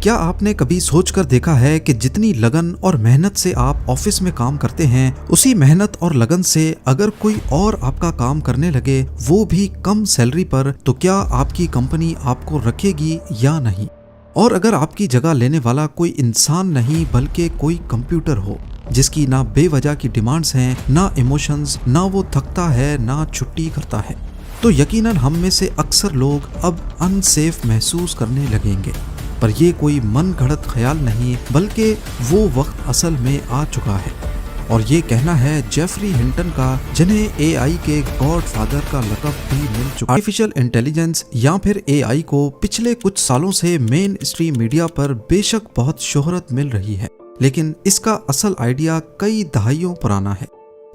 क्या आपने कभी सोचकर देखा है कि जितनी लगन और मेहनत से आप ऑफिस में काम करते हैं, उसी मेहनत और लगन से अगर कोई और आपका काम करने लगे, वो भी कम सैलरी पर, तो क्या आपकी कंपनी आपको रखेगी या नहीं? और अगर आपकी जगह लेने वाला कोई इंसान नहीं बल्कि कोई कंप्यूटर हो, जिसकी ना बेवजह की डिमांड्स हैं, ना इमोशंस, ना वो थकता है ना छुट्टी करता है, तो यकीनन हम में से अक्सर लोग अब अनसेफ महसूस करने लगेंगे। पर ये कोई मन घड़त ख्याल नहीं, बल्कि वो वक्त असल में आ चुका है। और ये कहना है जेफरी हिंटन का, जिन्हें एआई के गॉड फादर का लक़ब भी मिल चुका है। आर्टिफिशियल इंटेलिजेंस या फिर एआई को पिछले कुछ सालों से मेन स्ट्रीम मीडिया पर बेशक बहुत शोहरत मिल रही है, लेकिन इसका असल आइडिया कई दहाइयों पुराना है।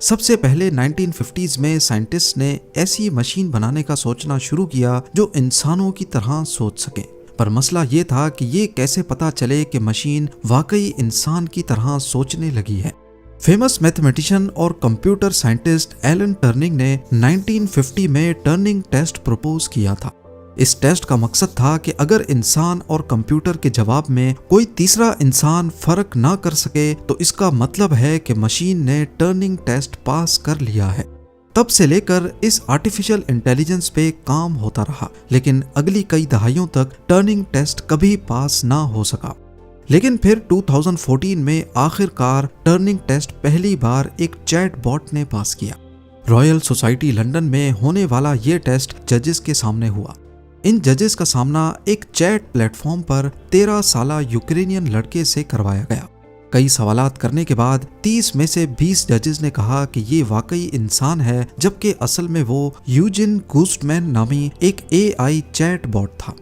सबसे पहले 1950s में साइंटिस्ट ने ऐसी मशीन बनाने का सोचना शुरू किया जो इंसानों की तरह सोच सके। पर मसला ये था कि ये कैसे पता चले कि मशीन वाकई इंसान की तरह सोचने लगी है। फेमस मैथमेटिशियन और कंप्यूटर साइंटिस्ट एलन टर्निंग ने 1950 में टर्निंग टेस्ट प्रपोज किया था। इस टेस्ट का मकसद था कि अगर इंसान और कंप्यूटर के जवाब में कोई तीसरा इंसान फर्क ना कर सके, तो इसका मतलब है कि मशीन ने टर्निंग टेस्ट पास कर लिया है। तब से लेकर इस आर्टिफिशियल इंटेलिजेंस पे काम होता रहा, लेकिन अगली कई दहाइयों तक टर्निंग टेस्ट कभी पास ना हो सका। लेकिन फिर 2014 में आखिरकार टर्निंग टेस्ट पहली बार एक चैट बॉट ने पास किया। रॉयल सोसाइटी लंदन में होने वाला ये टेस्ट जजेस के सामने हुआ। इन जजेस का सामना एक चैट प्लेटफॉर्म पर 13 साला यूक्रेनियन लड़के से करवाया गया। कई सवालात करने के बाद 30 में से 20 जजेस ने कहा कि ये वाकई इंसान है, जबकि असल में वो यूजिन गूस्टमैन नामी एक एआई चैट बॉट था।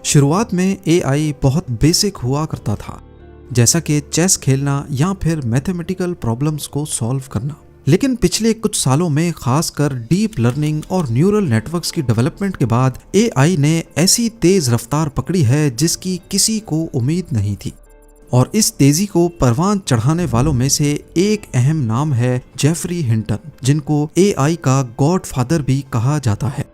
शुरुआत में एआई बहुत बेसिक हुआ करता था, जैसा कि चेस खेलना या फिर मैथमेटिकल प्रॉब्लम्स को सॉल्व करना। लेकिन पिछले कुछ सालों में खासकर डीप लर्निंग और न्यूरल नेटवर्क्स की डेवलपमेंट के बाद एआई ने ऐसी तेज रफ्तार पकड़ी है जिसकी किसी को उम्मीद नहीं थी। और इस तेजी को परवान चढ़ाने वालों में से एक अहम नाम है जेफरी हिंटन, जिनको एआई का गॉड फादर भी कहा जाता है।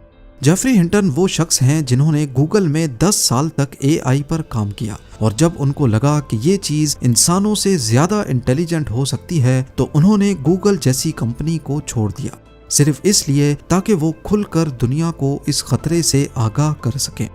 जेफरी हिंटन वो शख्स हैं जिन्होंने गूगल में 10 साल तक एआई पर काम किया, और जब उनको लगा कि ये चीज इंसानों से ज्यादा इंटेलिजेंट हो सकती है, तो उन्होंने गूगल जैसी कंपनी को छोड़ दिया, सिर्फ इसलिए ताकि वो खुलकर दुनिया को इस खतरे से आगाह कर सकें।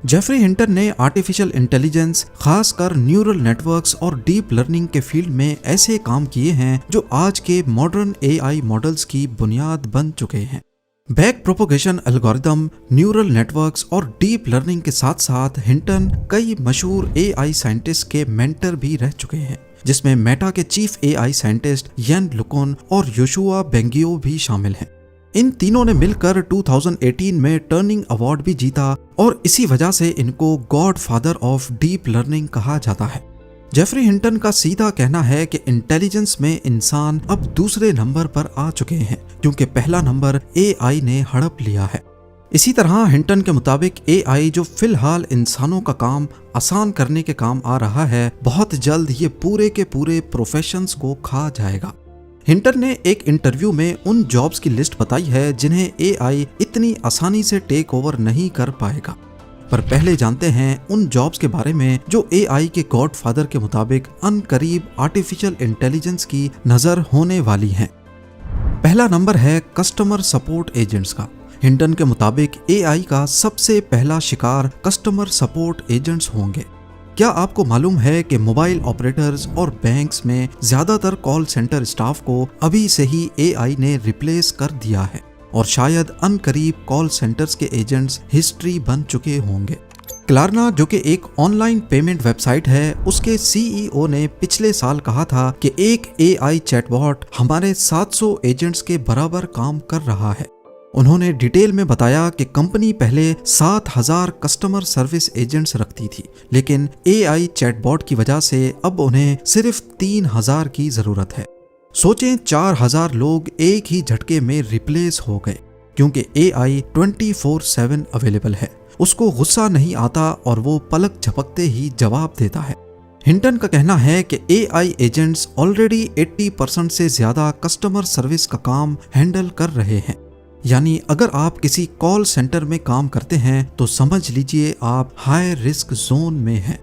जेफरी हिंटन ने आर्टिफिशियल इंटेलिजेंस, खासकर न्यूरल नेटवर्क्स और डीप लर्निंग के फील्ड में ऐसे काम किए हैं जो आज के मॉडर्न एआई मॉडल्स की बुनियाद बन चुके हैं। Back propagation algorithm, neural networks और डीप लर्निंग के साथ साथ हिंटन कई मशहूर एआई साइंटिस्ट के मेंटर भी रह चुके हैं, जिसमें मेटा के चीफ एआई साइंटिस्ट येन लुकोन और योशुआ बेंगियो भी शामिल हैं। इन तीनों ने मिलकर 2018 में टर्निंग अवार्ड भी जीता, और इसी वजह से इनको God father of deep learning कहा जाता है। जेफरी हिंटन का सीधा कहना है कि इंटेलिजेंस में इंसान अब दूसरे नंबर पर आ चुके हैं, क्योंकि पहला नंबर एआई ने हड़प लिया है। इसी तरह हिंटन के मुताबिक एआई, जो फिलहाल इंसानों का काम आसान करने के काम आ रहा है, बहुत जल्द ये पूरे के पूरे प्रोफेशंस को खा जाएगा। हिंटन ने एक इंटरव्यू में उन जॉब्स की लिस्ट बताई है जिन्हें एआई इतनी आसानी से टेक ओवर नहीं कर पाएगा। पर पहले जानते हैं उन जॉब्स के बारे में जो एआई के गॉड फादर के मुताबिक अनकरीब आर्टिफिशियल इंटेलिजेंस की नजर होने वाली हैं। पहला नंबर है कस्टमर सपोर्ट एजेंट्स का। हिंटन के मुताबिक एआई का सबसे पहला शिकार कस्टमर सपोर्ट एजेंट्स होंगे। क्या आपको मालूम है कि मोबाइल ऑपरेटर्स और बैंक्स में ज्यादातर कॉल सेंटर स्टाफ को अभी से ही एआई ने रिप्लेस कर दिया है, और शायद अनकरीब कॉल सेंटर्स के एजेंट्स हिस्ट्री बन चुके होंगे। क्लारना, जो कि एक ऑनलाइन पेमेंट वेबसाइट है, उसके सीईओ ने पिछले साल कहा था कि एक एआई चैटबॉट हमारे 700 एजेंट्स के बराबर काम कर रहा है। उन्होंने डिटेल में बताया कि कंपनी पहले 7000 कस्टमर सर्विस एजेंट्स रखती थी, लेकिन एआई चैटबॉट की वजह से अब उन्हें सिर्फ 3000 की जरूरत है। सोचें, 4000 लोग एक ही झटके में रिप्लेस हो गए, क्योंकि एआई 24/7 अवेलेबल है। उसको गुस्सा नहीं आता और वो पलक झपकते ही जवाब देता है। हिंटन का कहना है कि एआई एजेंट्स ऑलरेडी 80% से ज्यादा कस्टमर सर्विस का काम हैंडल कर रहे हैं। यानी अगर आप किसी कॉल सेंटर में काम करते हैं तो समझ लीजिए आप हाई रिस्क जोन में हैं।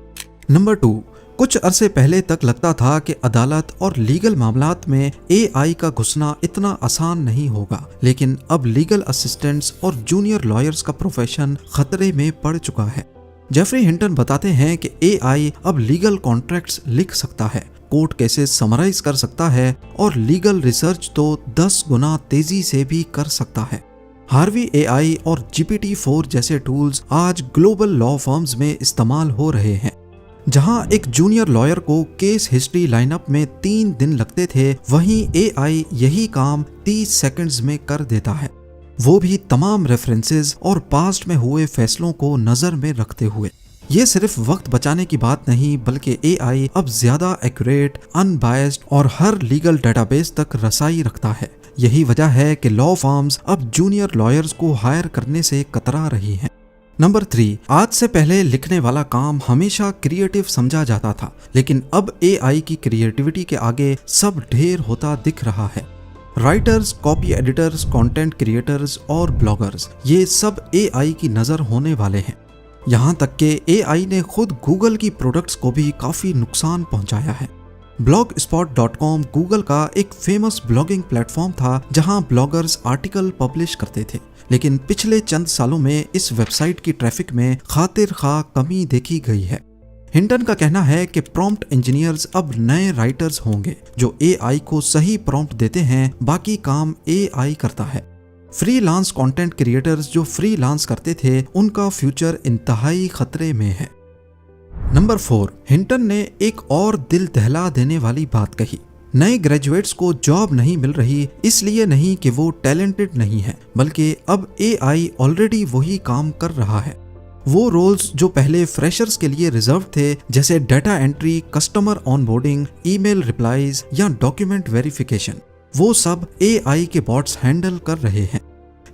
नंबर 2, कुछ अरसे पहले तक लगता था कि अदालत और लीगल मामलात में एआई का घुसना इतना आसान नहीं होगा, लेकिन अब लीगल असिस्टेंट्स और जूनियर लॉयर्स का प्रोफेशन खतरे में पड़ चुका है। जेफरी हिंटन बताते हैं कि एआई अब लीगल कॉन्ट्रैक्ट्स लिख सकता है, कोर्ट केसेस समराइज कर सकता है और लीगल रिसर्च तो 10 गुना तेजी से भी कर सकता है। हार्वी एआई और GPT-4 जैसे टूल्स आज ग्लोबल लॉ फर्म्स में इस्तेमाल हो रहे हैं। जहां एक जूनियर लॉयर को केस हिस्ट्री लाइनअप में 3 दिन लगते थे, वहीं एआई यही काम 30 सेकंड्स में कर देता है, वो भी तमाम रेफरेंसेस और पास्ट में हुए फैसलों को नजर में रखते हुए। ये सिर्फ वक्त बचाने की बात नहीं, बल्कि एआई अब ज्यादा एक्यूरेट, अनबायस्ड और हर लीगल डेटाबेस तक रसाई रखता है। यही वजह है कि लॉ फर्म्स अब जूनियर लॉयर्स को हायर करने से कतरा रही हैं। नंबर 3, आज से पहले लिखने वाला काम हमेशा क्रिएटिव समझा जाता था, लेकिन अब एआई की क्रिएटिविटी के आगे सब ढेर होता दिख रहा है। Writers, copy editors, content creators और ब्लॉगर्स, ये सब एआई की नजर होने वाले हैं। यहाँ तक कि एआई ने खुद गूगल की प्रोडक्ट्स को भी काफी नुकसान पहुंचाया है। blogspot.com गूगल का एक फेमस ब्लॉगिंग प्लेटफॉर्म था जहां ब्लॉगर्स आर्टिकल पब्लिश करते थे, लेकिन पिछले चंद सालों में इस वेबसाइट की ट्रैफिक में खातिर खा कमी देखी गई है। हिंटन का कहना है कि प्रॉम्प्ट इंजीनियर्स अब नए राइटर्स होंगे जो एआई को सही प्रॉम्प्ट देते हैं, बाकी काम एआई करता है। फ्रीलांस कंटेंट क्रिएटर्स जो फ्रीलांस करते थे, उनका फ्यूचर इंतहाई खतरे में है। नंबर 4, हिंटन ने एक और दिल दहला देने वाली बात कही। नए ग्रेजुएट्स को जॉब नहीं मिल रही, इसलिए नहीं कि वो टैलेंटेड नहीं है, बल्कि अब एआई ऑलरेडी वही काम कर रहा है। वो रोल्स जो पहले फ्रेशर्स के लिए रिजर्व थे, जैसे data entry, customer onboarding, email replies या डॉक्यूमेंट वेरिफिकेशन, वो सब एआई के बॉट्स हैंडल कर रहे हैं।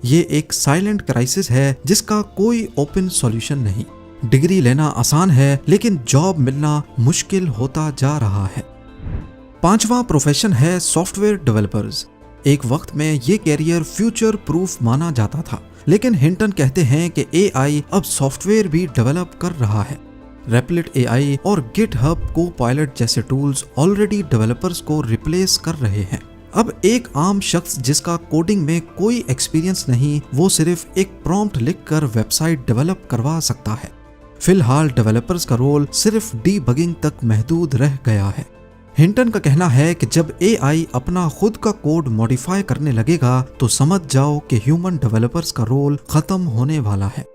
ये एक साइलेंट क्राइसिस है जिसका कोई ओपन सॉल्यूशन नहीं। डिग्री लेना आसान है, लेकिन जॉब मिलना मुश्किल होता जा रहा है। 5वां प्रोफेशन है सॉफ्टवेयर डेवलपर्स। एक वक्त में ये कैरियर फ्यूचर प्रूफ माना जाता था, लेकिन हिंटन कहते हैं कि एआई अब सॉफ्टवेयर भी डेवलप कर रहा है। रेपलिट एआई और गिटहब कोपायलट जैसे टूल्स ऑलरेडी डेवलपर्स को रिप्लेस कर रहे हैं। अब एक आम शख्स जिसका कोडिंग में कोई एक्सपीरियंस नहीं, वो सिर्फ एक प्रॉम्प्ट लिखकर वेबसाइट डेवलप करवा सकता है। फिलहाल डेवलपर्स का रोल सिर्फ डीबगिंग तक महदूद रह गया है। हिंटन का कहना है कि जब एआई अपना खुद का कोड मॉडिफाई करने लगेगा तो समझ जाओ कि ह्यूमन डेवलपर्स का रोल खत्म होने वाला है।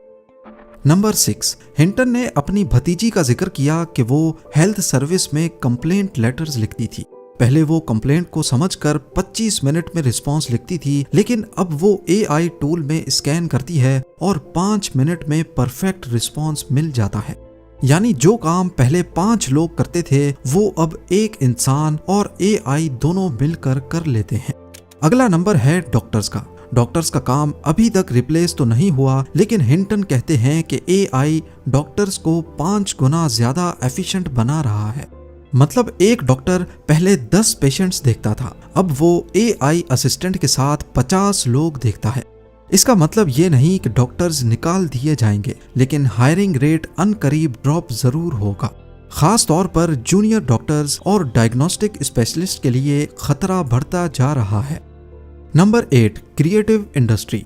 नंबर 6, हिंटन ने अपनी भतीजी का जिक्र किया कि वो हेल्थ सर्विस में कंप्लेंट लेटर्स लिखती थी। पहले वो कंप्लेंट को समझकर 25 मिनट में रिस्पॉन्स लिखती थी, लेकिन अब वो एआई टूल में स्कैन करती है और 5 मिनट में परफेक्ट रिस्पॉन्स मिल जाता है। यानी जो काम पहले 5 लोग करते थे, वो अब एक इंसान और एआई दोनों मिलकर कर लेते हैं। अगला नंबर है डॉक्टर्स का। डॉक्टर्स का काम अभी तक रिप्लेस तो नहीं हुआ, लेकिन हिंटन कहते हैं कि एआई डॉक्टर्स को 5 गुना ज्यादा एफिशिएंट बना रहा है। मतलब एक डॉक्टर पहले 10 पेशेंट्स देखता था, अब वो एआई असिस्टेंट के साथ 50 लोग देखता है। इसका मतलब ये नहीं कि डॉक्टर्स निकाल दिए जाएंगे, लेकिन हायरिंग रेट अनकरीब ड्रॉप जरूर होगा। खास तौर पर जूनियर डॉक्टर्स और डायग्नोस्टिक स्पेशलिस्ट के लिए खतरा बढ़ता जा रहा है। Number 8, creative industry.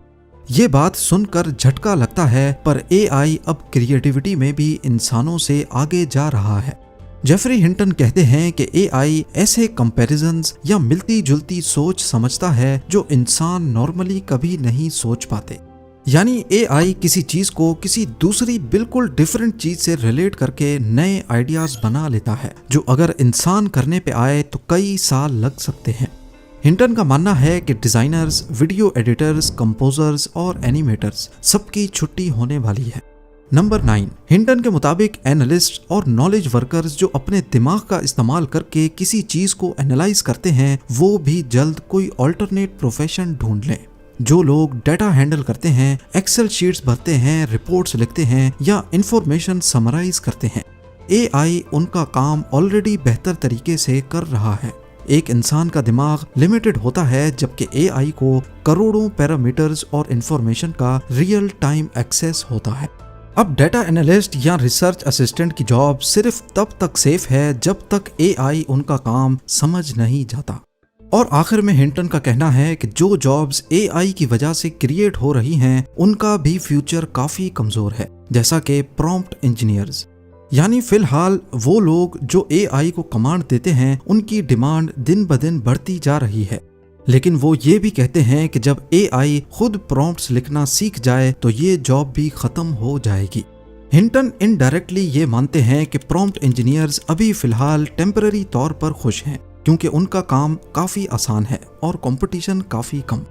ये बात सुनकर झटका लगता है, पर एआई अब क्रिएटिविटी में भी इंसानों से आगे जा रहा है। जेफरी हिंटन कहते हैं कि एआई ऐसे कंपैरिजन्स या मिलती जुलती सोच समझता है जो इंसान नॉर्मली कभी नहीं सोच पाते। यानी एआई किसी चीज को किसी दूसरी बिल्कुल डिफरेंट चीज से रिलेट करके नए आइडियाज बना लेता है, जो अगर इंसान करने पे आए तो कई साल लग सकते हैं। हिंटन का मानना है कि डिजाइनर्स, वीडियो एडिटर्स, कंपोजर्स और एनिमेटर्स सबकी छुट्टी होने वाली है। नंबर 9, हिंटन के मुताबिक एनालिस्ट और नॉलेज वर्कर्स जो अपने दिमाग का इस्तेमाल करके किसी चीज को एनालाइज करते हैं, वो भी जल्द कोई ऑल्टरनेट प्रोफेशन ढूंढ लें। जो लोग डाटा हैंडल करते हैं, एक्सेल शीट्स भरते हैं, रिपोर्ट्स लिखते हैं या इंफॉर्मेशन समराइज करते हैं, एआई उनका काम ऑलरेडी बेहतर तरीके से कर रहा है। एक इंसान का दिमाग लिमिटेड होता है, जबकि एआई को करोड़ों पैरामीटर्स और इंफॉर्मेशन का रियल टाइम एक्सेस होता है। अब डाटा एनालिस्ट या रिसर्च असिस्टेंट की जॉब सिर्फ तब तक सेफ है जब तक एआई उनका काम समझ नहीं जाता। और आखिर में हिंटन का कहना है कि जो जॉब्स एआई की वजह से क्रिएट हो रही हैं उनका भी फ्यूचर काफी कमजोर है, जैसा कि प्रॉम्प्ट इंजीनियर्स। यानी फिलहाल वो लोग जो एआई को कमांड देते हैं उनकी डिमांड दिन ब दिन बढ़ती जा रही है। लेकिन वो ये भी कहते हैं कि जब एआई खुद प्रॉम्प्ट्स लिखना सीख जाए तो ये जॉब भी खत्म हो जाएगी। हिंटन इनडायरेक्टली ये मानते हैं कि प्रॉम्प्ट इंजीनियर्स अभी फिलहाल टेम्पररी तौर पर खुश हैं क्योंकि उनका काम काफी आसान है और कंपटीशन काफी कम।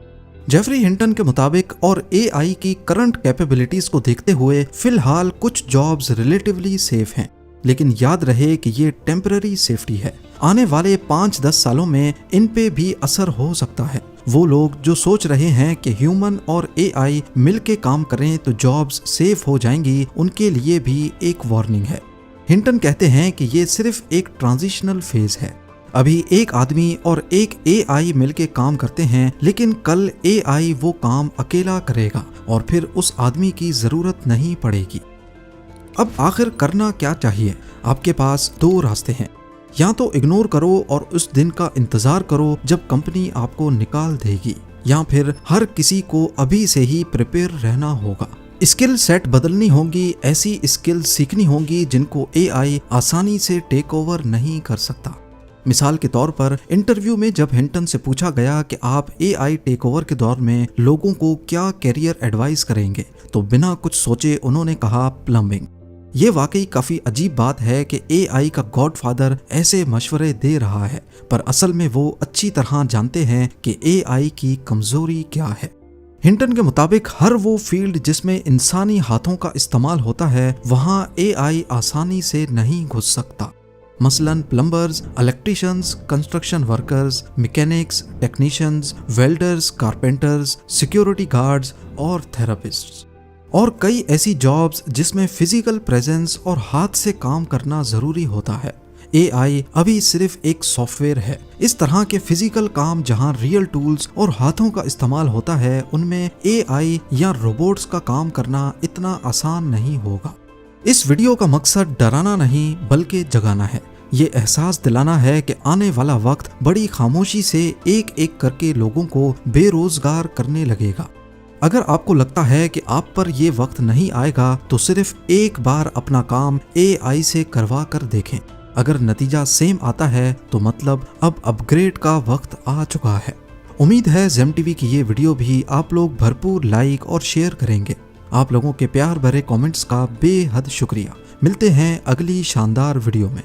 जेफरी हिंटन के मुताबिक और एआई की करंट कैपेबिलिटीज को देखते हुए फिलहाल कुछ जॉब्स रिलेटिवली सेफ हैं, लेकिन याद रहे कि ये टेम्पररी सेफ्टी है। आने वाले 5-10 सालों में इन पे भी असर हो सकता है। वो लोग जो सोच रहे हैं कि ह्यूमन और एआई मिलके काम करें तो जॉब्स सेफ हो जाएंगी, उनके लिए भी एक वार्निंग है। हिंटन कहते हैं कि ये सिर्फ एक ट्रांजिशनल फेज है। अभी एक आदमी और एक एआई मिलके काम करते हैं, लेकिन कल एआई वो काम अकेला करेगा और फिर उस आदमी की जरूरत नहीं पड़ेगी। अब आखिर करना क्या चाहिए? आपके पास 2 रास्ते हैं। या तो इग्नोर करो और उस दिन का इंतजार करो जब कंपनी आपको निकाल देगी, या फिर हर किसी को अभी से ही प्रिपेयर रहना होगा। स्किल सेट बदलनी होगी, ऐसी स्किल सीखनी होगी जिनको एआई आसानी से टेक ओवर नहीं कर सकता। मिसाल के तौर पर इंटरव्यू में जब हिंटन से पूछा गया कि आप एआई टेक ओवर के दौर में लोगों को क्या करियर एडवाइस करेंगे, तो बिना कुछ सोचे उन्होंने कहा प्लम्बिंग। ये वाकई काफी अजीब बात है कि एआई का गॉडफादर ऐसे मशवरे दे रहा है, पर असल में वो अच्छी तरह जानते हैं कि एआई की कमजोरी क्या है। हिंटन के मुताबिक हर वो फील्ड जिसमें इंसानी हाथों का इस्तेमाल होता है वहां एआई आसानी से नहीं घुस सकता। मसलन plumbers, electricians, construction workers, mechanics, technicians, welders, carpenters, security guards और थेरेपिस्ट्स, और कई ऐसी जॉब्स जिसमें फिजिकल प्रेजेंस और हाथ से काम करना जरूरी होता है। एआई अभी सिर्फ एक सॉफ्टवेयर है। इस तरह के फिजिकल काम जहां रियल टूल्स और हाथों का इस्तेमाल होता है, उनमें एआई या रोबोट्स का काम करना इतना आसान नहीं होगा। इस वीडियो का मकसद डराना नहीं बल्कि जगाना है। ये एहसास दिलाना है कि आने वाला वक्त बड़ी खामोशी से एक एक करके लोगों को बेरोजगार करने लगेगा। अगर आपको लगता है कि आप पर ये वक्त नहीं आएगा तो सिर्फ एक बार अपना काम एआई से करवा कर देखें। अगर नतीजा सेम आता है तो मतलब अब अपग्रेड का वक्त आ चुका है। उम्मीद है जेम टीवी की ये वीडियो भी आप लोग भरपूर लाइक और शेयर करेंगे। आप लोगों के प्यार भरे कमेंट्स का बेहद शुक्रिया। मिलते हैं अगली शानदार वीडियो में।